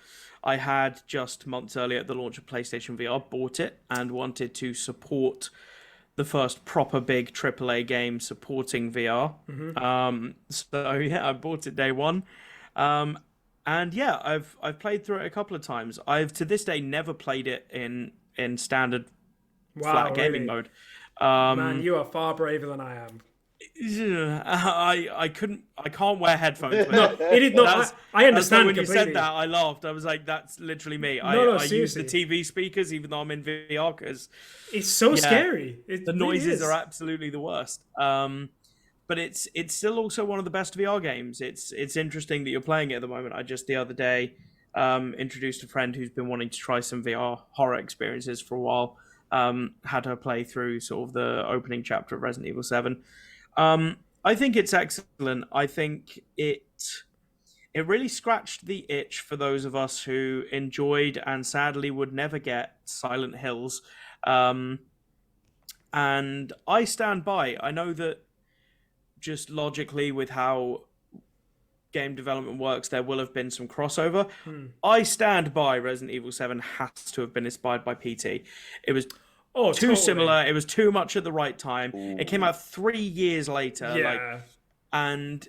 I had just months earlier at the launch of PlayStation VR bought it and wanted to support the first proper big AAA game supporting VR. So yeah, I bought it day one. And yeah, I've played through it a couple of times. I've to this day never played it in standard flat gaming mode. Man, you are far braver than I am. I can't wear headphones. No, it is not. I understand when completely. you said that, I laughed. I was like, "That's literally me." No, I use the TV speakers even though I'm in VR because it's so scary. The noises are absolutely the worst. But it's still also one of the best VR games. It's interesting that you're playing it at the moment. I just the other day introduced a friend who's been wanting to try some VR horror experiences for a while. Had her play through sort of the opening chapter of Resident Evil 7. I think it's excellent. I think it really scratched the itch for those of us who enjoyed and sadly would never get Silent Hills. And I stand by. I know that just logically with how game development works, there will have been some crossover. I stand by Resident Evil 7 has to have been inspired by PT. It was too similar. It was too much at the right time. Ooh. It came out 3 years later. Yeah. And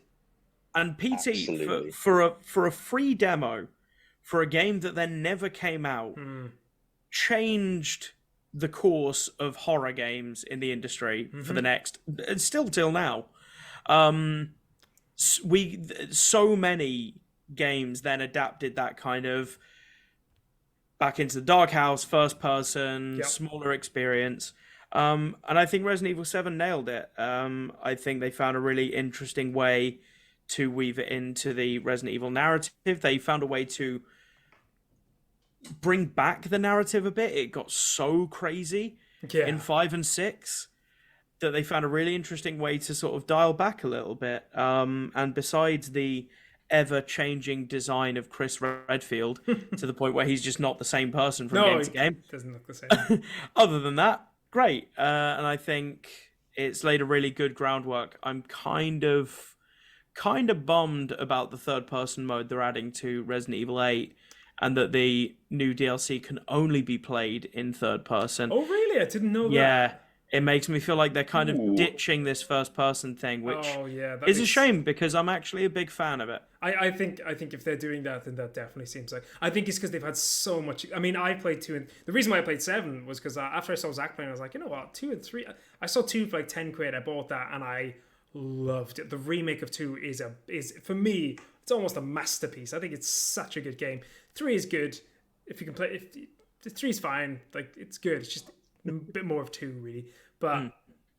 PT for a free demo for a game that then never came out changed the course of horror games in the industry for the next, and still till now. So many games then adapted that kind of back into the dark house, first person, smaller experience. And I think Resident Evil 7 nailed it. I think they found a really interesting way to weave it into the Resident Evil narrative. They found a way to bring back the narrative a bit. It got so crazy in 5 and 6 that they found a really interesting way to sort of dial back a little bit. And besides the ever-changing design of Chris Redfield to the point where he's just not the same person from game to game. Doesn't look the same. Other than that, great. And I think it's laid a really good groundwork. I'm kind of bummed about the third-person mode they're adding to Resident Evil 8 and that the new DLC can only be played in third person. Oh, really? I didn't know that. Yeah. It makes me feel like they're kind of ditching this first-person thing, which is a shame because I'm actually a big fan of it. I think if they're doing that, then that definitely seems like... I think it's because they've had so much... I mean, I played 2 and... The reason why I played 7 was because after I saw Zach playing, I was like, you know what? 2 and 3... I saw 2 for like 10 quid. I bought that and I loved it. The remake of 2 is for me, it's almost a masterpiece. I think it's such a good game. 3 is good. If you can play... If 3 is fine. Like, it's good. It's just a bit more of 2, really. But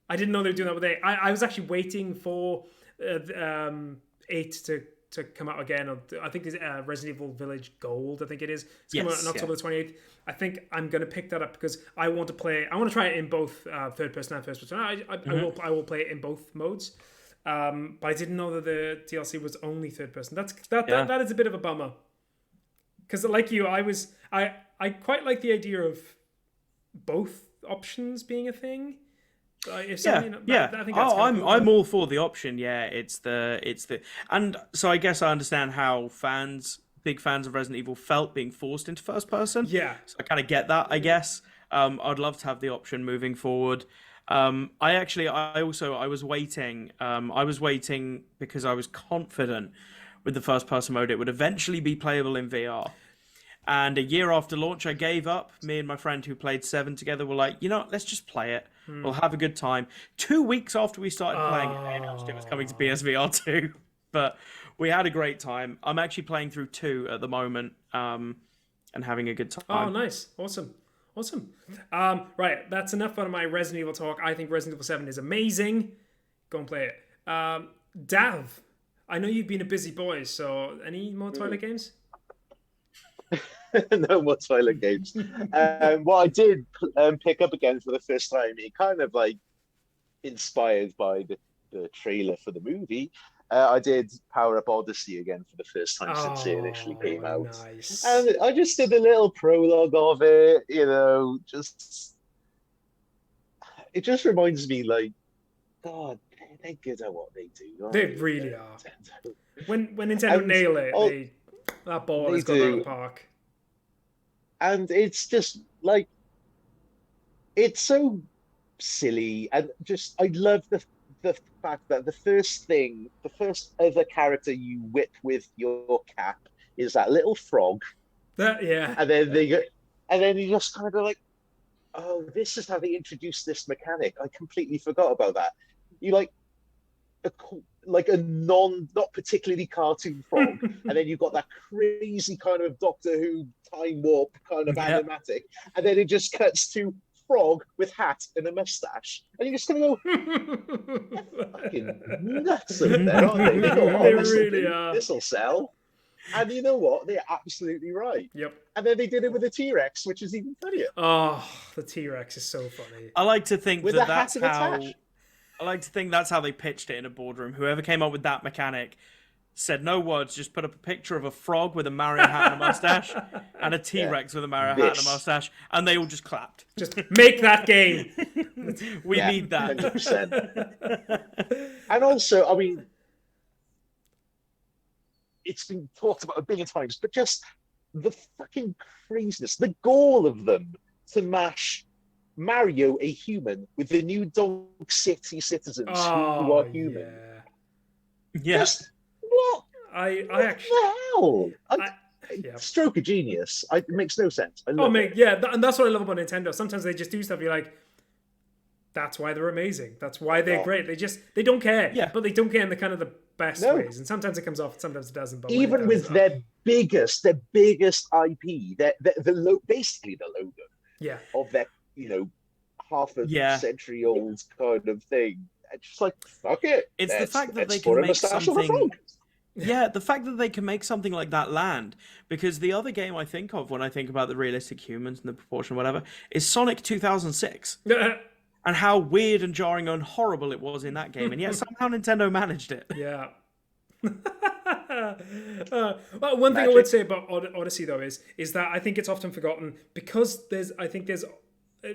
I didn't know they were doing that with 8. I was actually waiting for 8 to come out again. I think it's Resident Evil Village Gold, I think it is. It's coming out on October the 28th. I think I'm going to pick that up because I want to try it in both third person and first person. I will play it in both modes. But I didn't know that the DLC was only third person. That is a bit of a bummer. Because like you, I quite like the idea of both options being a thing. I think I'm all for the option. Yeah, it's the and so I guess I understand how big fans of Resident Evil felt being forced into first person. Yeah, so I kind of get that. I guess I'd love to have the option moving forward. I was waiting. I was waiting because I was confident with the first person mode it would eventually be playable in VR. And a year after launch, I gave up. Me and my friend who played 7 together were like, let's just play it. We'll have a good time. 2 weeks after we started playing it, they announced it was coming to PSVR 2. But we had a great time. I'm actually playing through 2 at the moment and having a good time. Oh, nice. Awesome. Right, that's enough out of my Resident Evil talk. I think Resident Evil 7 is amazing. Go and play it. Dav, I know you've been a busy boy, so any more Twilight games? No more Twilight games. What I did pick up again for the first time, it kind of like inspired by the trailer for the movie. I did Power Up Odyssey again for the first time since it initially came out. Nice. And I just did a little prologue of it, just it just reminds me like, God, they're good at what they do. They really are. When Nintendo nail it, that ball has gone out of the park. And it's just like, it's so silly, and just I love the fact that the first other character you whip with your cap is that little frog. Yeah. And then you just kind of go like, oh, this is how they introduced this mechanic. I completely forgot about that. You like a not particularly cartoon frog, and then you've got that crazy kind of Doctor Who time warp kind of animatic, and then it just cuts to frog with hat and a mustache, and you're just gonna go, they're fucking nuts over there, aren't they? They go, They really are. This'll sell. And you know what? They're absolutely right. Yep. And then they did it with the T-Rex, which is even funnier. Oh, the T-Rex is so funny. I like to think With that's how they pitched it in a boardroom. Whoever came up with that mechanic said no words, just put up a picture of a frog with a Mario hat and a mustache and a T-Rex with a Mario hat and a mustache, and they all just clapped. Just make that game. We need that. 100%. And also, I mean, it's been talked about a billion times, but just the fucking craziness, the gall of them to mash Mario, a human, with the new Dog City citizens who are human. Yeah. Just, what? I actually. What the hell? Stroke of genius. It makes no sense. And that's what I love about Nintendo. Sometimes they just do stuff. You're like, that's why they're amazing. That's why they're great. They don't care. Yeah. But they don't care in the kind of the best ways. And sometimes it comes off, sometimes it doesn't. But even with their biggest IP, basically the logo. Yeah. Of their, half a century old kind of thing. It's just like, fuck it. It's the fact that they can make something. Yeah, the fact that they can make something like that land, because the other game I think of when I think about the realistic humans and the proportion, whatever, is Sonic 2006, and how weird and jarring and horrible it was in that game, and yet somehow Nintendo managed it. Yeah. Well, one thing I would say about Odyssey though is that I think it's often forgotten because there's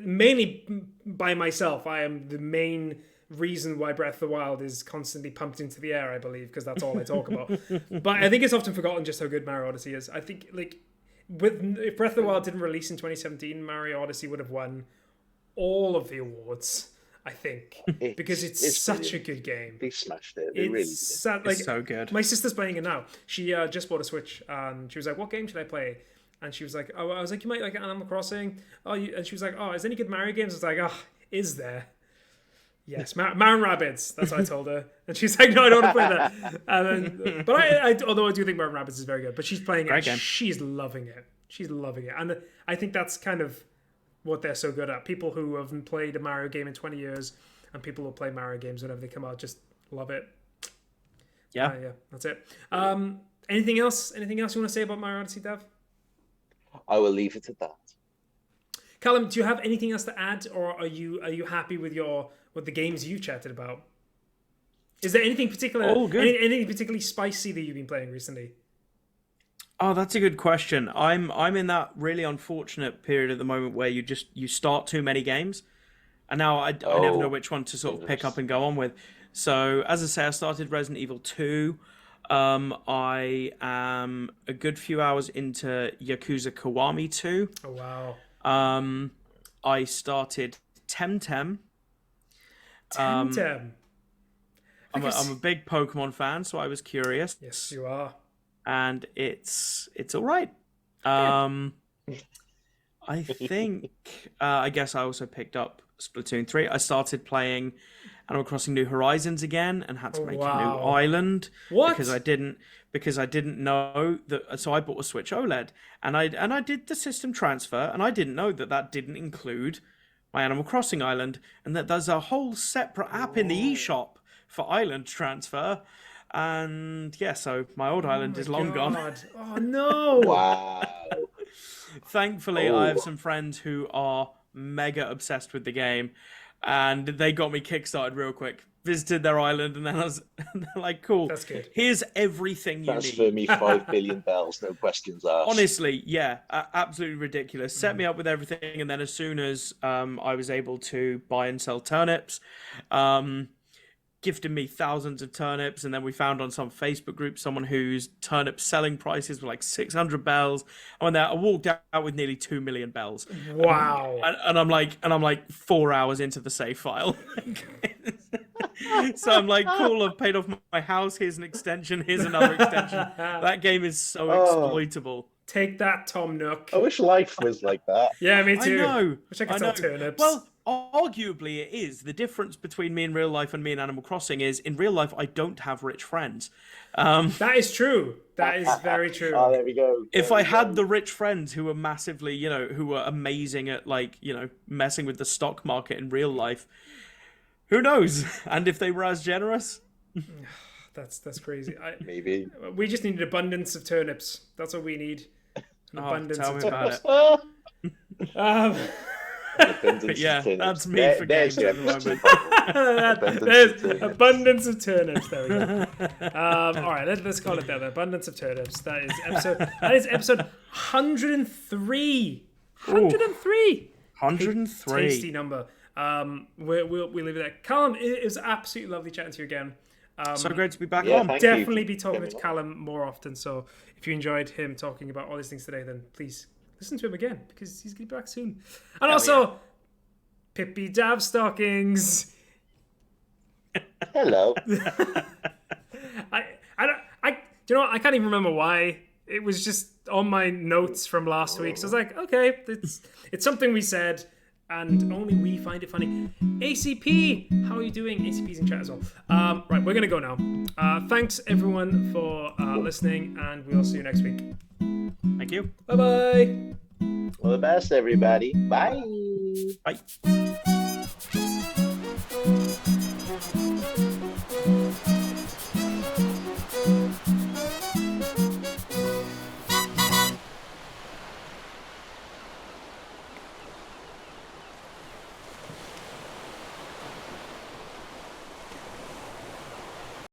mainly by myself. I am the main reason why Breath of the Wild is constantly pumped into the air, I believe, because that's all I talk about. But I think it's often forgotten just how good Mario Odyssey is. I think if Breath of the Wild didn't release in 2017, Mario Odyssey would have won all of the awards, I think, because it's such brilliant. A good game. They smashed it. They really did. It's so good. My sister's playing it now. She just bought a Switch, and she was like, "What game should I play?" And she was like, "Oh," I was like, "You might like Animal Crossing." And she was like, "Oh, is there any good Mario games?" I was like, "Oh, is there?" Yes, Marin Rabbids. That's what I told her, and she's like, "No, I don't want to play that." And then, but although I do think Marin Rabbids is very good, but she's playing it. She's loving it. She's loving it, and I think that's kind of what they're so good at. People who haven't played a Mario game in 20 years, and people who play Mario games whenever they come out, just love it. Yeah, that's it. Anything else? Anything else you want to say about Mario Odyssey, Dev? I will leave it at that. Callum, do you have anything else to add, or are you happy with the games you chatted about? Is there anything particular? Anything particularly spicy that you've been playing recently? Oh, that's a good question. I'm in that really unfortunate period at the moment where you start too many games, and now I never know which one to sort of pick up and go on with. So as I say, I started Resident Evil 2. I am a good few hours into Yakuza Kiwami 2. Oh wow. I started Temtem. Temtem. I'm a big Pokemon fan, so I was curious. Yes, you are. And it's all right. I think I guess I also picked up Splatoon 3. I started playing Animal Crossing New Horizons again and had to make a new island. What? Because I didn't know that. So I bought a Switch OLED and I did the system transfer, and I didn't know that didn't include my Animal Crossing island, and that there's a whole separate app in the eShop for island transfer. And yeah, so my old island is long gone. Oh no! Wow. Thankfully, I have some friends who are mega obsessed with the game, and they got me kickstarted real quick. Visited their island, and then they're like, "Cool, That's good. Here's everything you Transfer need." me 5 billion bells, no questions asked. Honestly, yeah, absolutely ridiculous. Set me up with everything, and then as soon as I was able to buy and sell turnips, gifted me thousands of turnips, and then we found on some Facebook group someone whose turnip selling prices were like 600 bells. And I walked out with nearly 2 million bells. Wow. And I'm like 4 hours into the save file. So I'm like, cool, I've paid off my house. Here's an extension. Here's another extension. That game is so exploitable. Take that, Tom Nook. I wish life was like that. Yeah, me too. I know. Wish I could sell turnips. Well, arguably it is. The difference between me in real life and me in Animal Crossing is in real life I don't have rich friends. That is true. That is very true. Oh, there we go. If I had the rich friends who were massively, who were amazing at messing with the stock market in real life, who knows? And if they were as generous, that's crazy. Maybe we just need an abundance of turnips. That's what we need. An abundance tell of me about turnips. But yeah, that's me for games at the moment. There's abundance of turnips. There we go. All right, let's call it that. Abundance of turnips. That is episode 103. 103. 103. Tasty number. We'll leave it there. Callum, it was absolutely lovely chatting to you again. So great to be back yeah, on. Definitely be talking to Callum more often. So if you enjoyed him talking about all these things today, then please listen to him again because he's going to be back soon. And also, Pippi Davstockings. hello. You know what? I can't even remember why. It was just on my notes from last week. So I was like, okay, it's something we said, and only we find it funny. ACP, how are you doing? ACP's in chat as well. Right, we're going to go now. Thanks, everyone, for listening, and we'll see you next week. Thank you. Bye-bye. All the best, everybody. Bye. Bye.